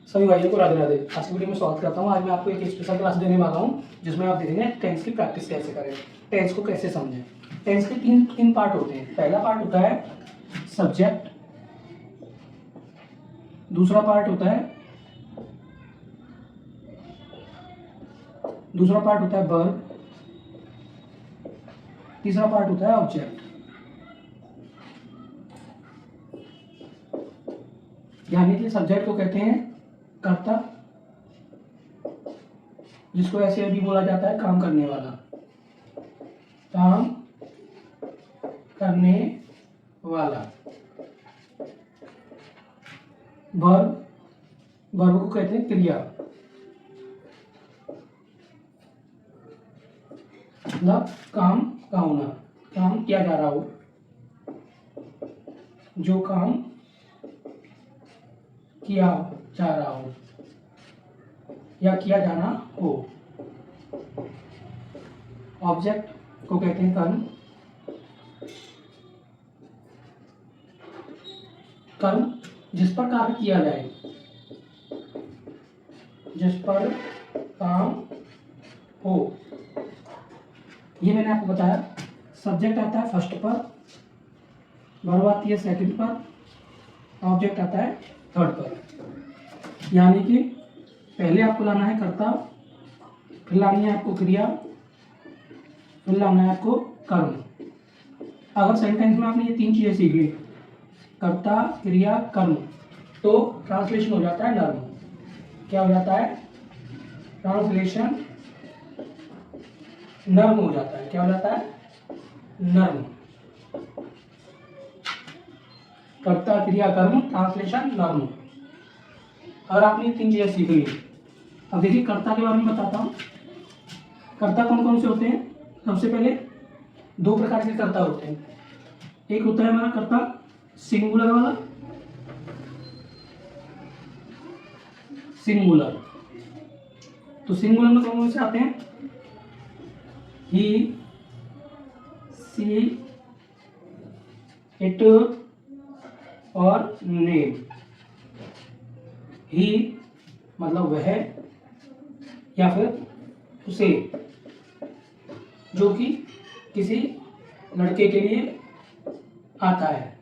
सभी भाइयों को राधे राधे। आज की वीडियो में स्वागत करता हूँ। आज मैं आपको एक स्पेशल क्लास देने वाला हूँ जिसमें आप देखेंगे टेंस की प्रैक्टिस कैसे करें, टेंस को कैसे समझें। टेंस के तीन पार्ट होते हैं। पहला पार्ट होता है सब्जेक्ट, दूसरा पार्ट होता है वर्ब, तीसरा पार्ट होता है ऑब्जेक्ट। यानी कि सब्जेक्ट को कहते हैं कर्ता, जिसको ऐसे भी बोला जाता है काम करने वाला, काम करने वाला। वर्ब को कहते हैं क्रिया, मतलब काम का होना, काम किया जा रहा हो, जो काम किया जा रहा हो या किया जाना हो। ऑब्जेक्ट को कहते हैं कर्म, कर्म जिस पर कार्य किया जाए, जिस पर काम हो। ये मैंने आपको बताया। सब्जेक्ट आता है फर्स्ट पर, वर्ब आती है सेकंड पर, ऑब्जेक्ट आता है थर्ड पर। यानी कि पहले आपको लाना है कर्ता, फिर लानी है आपको क्रिया, फिर लाना है आपको कर्म। अगर सेंटेंस में आपने ये तीन चीजें सीख ली, कर्ता, क्रिया, कर्म, तो ट्रांसलेशन हो जाता है नर्म। क्या हो जाता है? ट्रांसलेशन नर्म हो जाता है। क्या हो जाता है? नर्म। कर्ता, क्रिया, कर्म, ट्रांसलेशन नर्म। अगर आपने तीन चीजें सीख ली, अब देखिए कर्ता के बारे में बताता हूँ। कर्ता कौन कौन से होते हैं? सबसे पहले दो प्रकार के कर्ता होते हैं। एक होता है हमारा कर्ता सिंगुलर वाला, सिंगुलर। तो सिंगुलर में कौन कौन से आते हैं? ही, सी, इट और नेम। ही मतलब वह या फिर उसे, जो कि किसी लड़के के लिए आता है।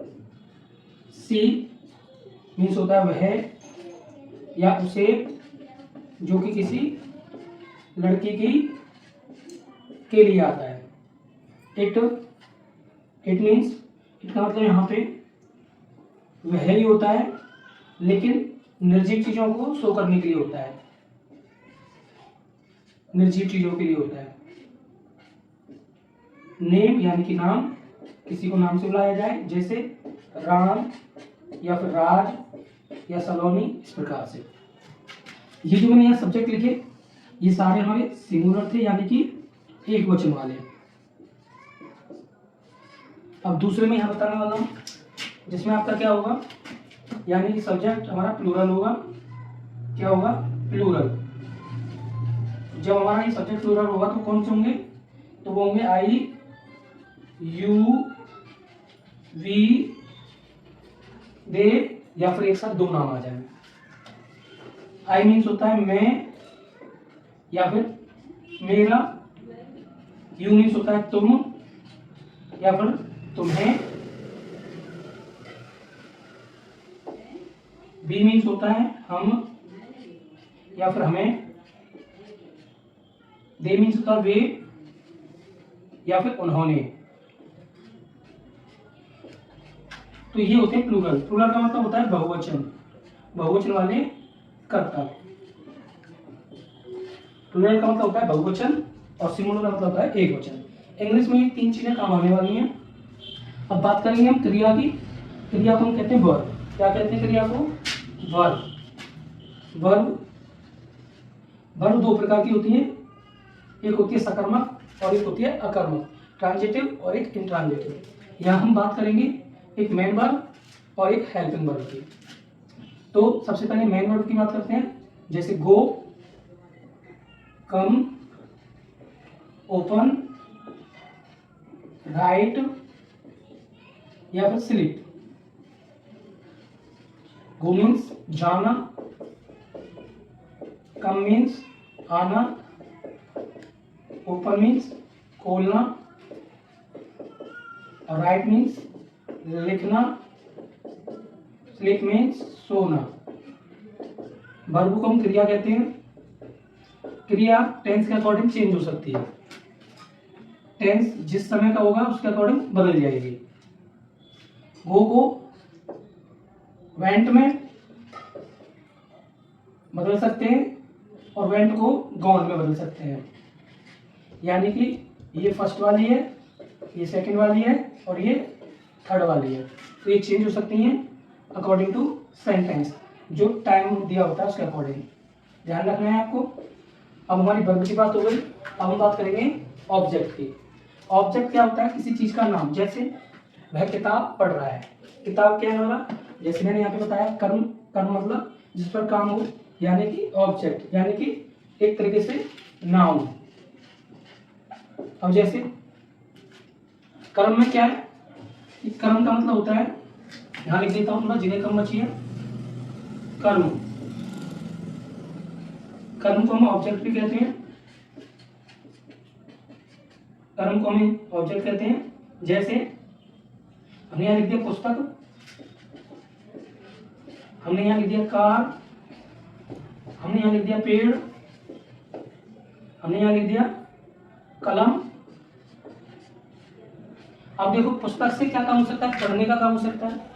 सी मीन्स होता है वह या उसे, जो कि किसी लड़की की के लिए आता है। इट मीन्स, इट का मतलब यहाँ पे वह ही होता है, लेकिन निर्जीव चीजों को शो करने के लिए होता है, निर्जीव चीजों के लिए होता है। नेम यानी कि नाम, किसी को नाम से बुलाया जाए, जैसे राम या फिर राज या सलोनी, इस प्रकार से। ये जो मैंने यहाँ सब्जेक्ट लिखे, ये सारे हमारे सिंगुलर थे, यानी कि एक वचन वाले। अब दूसरे में यहाँ बताने वाला हूँ, जिसमें आपका क्या होगा, यानी कि सब्जेक्ट हमारा प्लूरल होगा। क्या होगा? प्लूरल। जब हमारा ये सब्जेक्ट प्लूरल होगा तो कौन से होंगे? तो वो होंगे आई, यू, वी, दे, या फिर एक साथ दो नाम आ जाए। आई मीन्स होता है मैं या फिर मेरा, यू मीन्स होता है तुम या फिर तुम्हें, वी मीन्स होता है हम या फिर हमें, दे मीन्स होता है वे या फिर उन्होंने। तो ये होते हैं प्लूरल। प्लूरल का मतलब होता है बहुवचन, बहुवचन वाले कर्ता। प्लूरल का मतलब होता है बहुवचन और सिंगुलर का मतलब होता है एक वचन। इंग्लिश में ये तीन चीजें काम आने वाली हैं। अब बात करेंगे हम क्रिया की। क्रिया को हम कहते हैं वर्ब। क्या कहते हैं क्रिया को? वर्ब। वर्ब दो प्रकार की होती है, एक होती है सकर्मक और एक होती है अकर्मक, ट्रांजिटिव और एक इंट्रांजिटिव। यहाँ हम बात करेंगे एक मेन वर्ब और एक हेल्पिंग वर्ब की। तो सबसे पहले मेन वर्ब की बात करते हैं, जैसे गो, कम, ओपन, राइट या फिर स्लीप। गो मीन्स जाना, कम मीन्स आना, ओपन मीन्स खोलना, और राइट मीन्स लिखना, स्लीप मीन्स सोना। वर्ब को हम क्रिया कहते हैं। क्रिया टेंस के अकॉर्डिंग चेंज हो सकती है। टेंस जिस समय का होगा उसके अकॉर्डिंग बदल जाएगी। गो को वेंट में बदल सकते हैं और वेंट को गॉन में बदल सकते हैं। यानी कि ये फर्स्ट वाली है, ये सेकंड वाली है और ये थर्ड वाली है, तो ये चेंज हो सकती हैं अकॉर्डिंग टू सेंटेंस, जो टाइम दिया होता है उसके अकॉर्डिंग। ध्यान रखना है आपको। अब हमारी वर्ब की बात हो गई। अब हम बात करेंगे ऑब्जेक्ट की। ऑब्जेक्ट क्या होता है? किसी चीज का नाम। जैसे वह किताब पढ़ रहा है, किताब क्या है वाला? जैसे मैंने यहाँ पे बताया, कर्म, कर्म मतलब जिस पर काम हो, यानी कि ऑब्जेक्ट, यानी कि एक तरीके से नाउन। अब जैसे कर्म में क्या है? कर्म का मतलब होता है, यहाँ लिख देता हूँ थोड़ा, जिन्हें कम बची है, कर्म। कर्म को हम ऑब्जेक्ट भी कहते हैं। कर्म को हम ऑब्जेक्ट कहते हैं। जैसे हमने यहाँ लिख दिया पुस्तक, हमने यहाँ लिख दिया कार, हमने यहाँ लिख दिया पेड़, हमने यहाँ लिख दिया कलम। अब देखो, पुस्तक से क्या काम हो सकता है? पढ़ने का काम हो सकता है।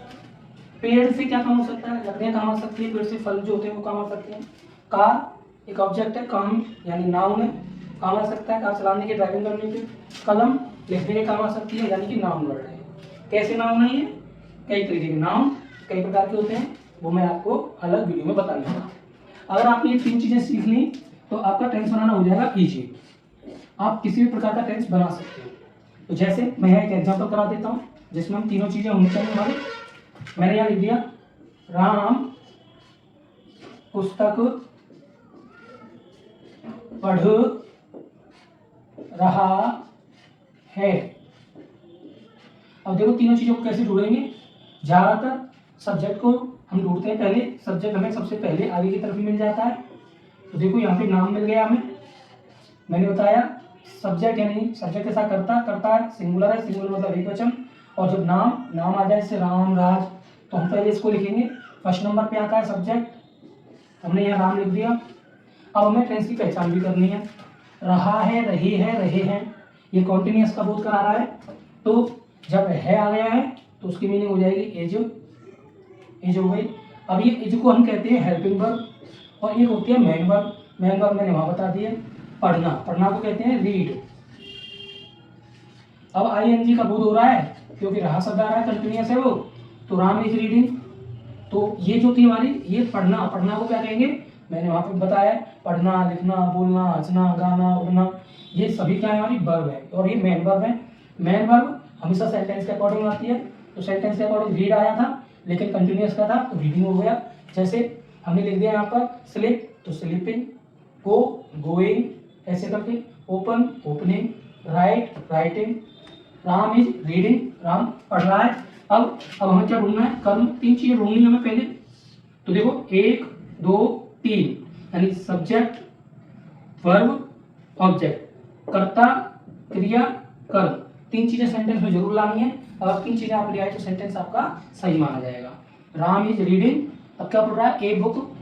पेड़ से क्या काम हो सकता है? लकड़ियां काम आ सकती है। पेड़ से फल जो होते हैं वो काम आ सकते हैं। कार एक ऑब्जेक्ट है, काम यानी नाउन है, काम आ सकता है कार चलाने के, ड्राइविंग करने के। कलम लिखने के काम आ सकती है, यानी कि नाउन वर्ड है। कैसे नाउन है ये? कई तरीके के नाउन कई प्रकार के होते हैं, वो मैं आपको अलग वीडियो में बताऊंगा। अगर आपने ये 3 चीजें सीख ली तो आपका टेंस बनाना हो जाएगा ईजी। आप किसी भी प्रकार का टेंस बना सकते हो। तो जैसे मैं यहाँ एक एग्जांपल करा देता हूँ जिसमें हम तीनों चीजें होनी चाहिए हमारे। मैंने यहाँ लिख दिया राम पुस्तक पढ़ रहा है। अब देखो तीनों चीजों को कैसे ढूंढेंगे। ज्यादातर सब्जेक्ट को हम ढूंढते हैं पहले, सब्जेक्ट हमें सबसे पहले आगे की तरफ ही मिल जाता है। तो देखो यहाँ पे नाम मिल गया हमें, मैंने बताया सब्जेक्ट यानी सब्जेक्ट के साथ करता, करता है सिंगुलर है, सिंगुलर मतलब एकवचन। और जब नाम आ जाए जैसे राम, राज, तो हम पहले इसको लिखेंगे। फर्स्ट नंबर पे आता है सब्जेक्ट, हमने यहाँ राम लिख दिया। अब हमें टेंस की पहचान भी करनी है। रहा है, रही है, रहे हैं, ये कॉन्टिन्यूअस का बोध करा रहा है। तो जब है आ गया है तो उसकी मीनिंग हो जाएगी एज, एज हो गई। अब ये एज को हम कहते हैं हेल्पिंग वर्ब, और ये होती है मेन वर्ब। मेन वर्ब मैंने वहां बता दिया। पढ़ना, पढ़ना को कहते हैं रीड। अब आईएनजी का बोध हो रहा है क्योंकि रहा शब्द आ रहा है, कंटिन्यूअस है वो, तो राम इज रीडिंग। तो ये जो थी हमारी, ये पढ़ना, पढ़ना को क्या कहेंगे? मैंने वहां पे बताया, पढ़ना, लिखना, बोलना, हंसना, गाना, उड़ना, ये सभी क्या है? हमारी वर्ब है, और ये मेन वर्ब है। मेन वर्ब हमेशा सेंटेंस के अकॉर्डिंग आती है। तो सेंटेंस के अकॉर्डिंग रीड आया था, लेकिन कंटिन्यूअस का था तो रीडिंग हो गया। जैसे हमने लिख दिया यहाँ पर स्लिप, तो स्लीपिंग, गो, गोइंग, ऐसे करके, open, opening, right, writing, Ram is reading, Ram पढ़ रहा है। अब हमें क्या ढूंढना है? कर्म। 3 चीजें ढूंढनी है हमें पहले। तो देखो 1 2 3, यानी सब्जेक्ट, वर्ब, ऑब्जेक्ट, कर्ता, क्रिया, कर्म। 3 चीजें सेंटेंस में जरूर लानी है। अगर 3 चीजें आप ले आए तो सेंटेंस आपका सही माना जाएगा। राम इज रीडिंग, अब क्या पढ़ रहा है? ए बुक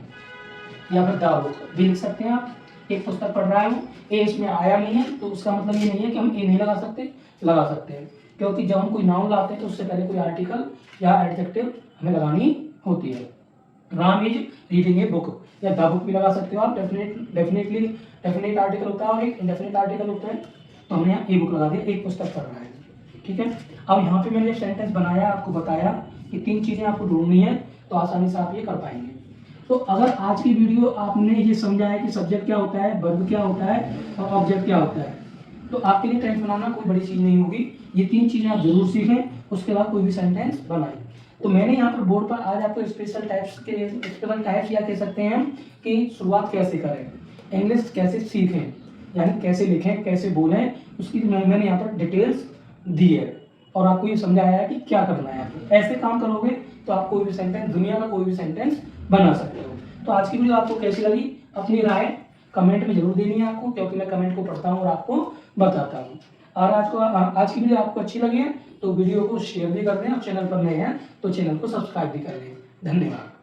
या फिर द बुक भी लिख सकते हैं आप। एक पुस्तक पढ़ रहा है वो, ए इसमें आया नहीं है तो उसका मतलब ये नहीं है कि हम ए नहीं लगा सकते, लगा सकते हैं। क्योंकि जब हम कोई नाउन लाते हैं तो उससे पहले कोई आर्टिकल या एडजेक्टिव हमें लगानी होती है। Ram is reading a book, या द बुक भी लगा सकते हो आप। डेफिनेटली डेफिनेट आर्टिकल होता है और एक इंडेफिनेट आर्टिकल होता है। तो हमने यहाँ ए बुक लगा दिया, एक पुस्तक पढ़ रहा है। ठीक है। अब यहाँ पे मैंने सेंटेंस बनाया, आपको बताया कि 3 चीजें आपको ढूंढनी है, तो आसानी से आप ये कर पाएंगे। तो अगर आज की वीडियो आपने ये समझा है कि सब्जेक्ट क्या होता है, वर्ब क्या होता है और ऑब्जेक्ट क्या होता है, तो आपके लिए टेंस बनाना कोई बड़ी चीज नहीं होगी। ये 3 चीजें आप जरूर सीखें, उसके बाद कोई भी सेंटेंस बनाएं। तो मैंने यहाँ पर बोर्ड पर आज आपको स्पेशल टाइप्स या कह सकते हैं कि शुरुआत कैसे करें, इंग्लिश कैसे सीखें, यानी कैसे लिखें, कैसे बोलें, उसकी मैंने यहाँ पर डिटेल्स दी है और आपको ये समझाया है कि क्या करना है। आपको ऐसे काम करोगे तो आप कोई भी सेंटेंस, दुनिया का कोई भी सेंटेंस बना सकते हो। तो आज की वीडियो आपको कैसी लगी अपनी राय कमेंट में जरूर देनी है आपको, क्योंकि मैं कमेंट को पढ़ता हूँ और आपको बताता हूँ। और आज की वीडियो आपको अच्छी लगी है तो वीडियो को शेयर भी कर दें, और चैनल पर नए हैं तो चैनल को सब्सक्राइब भी कर लें। धन्यवाद।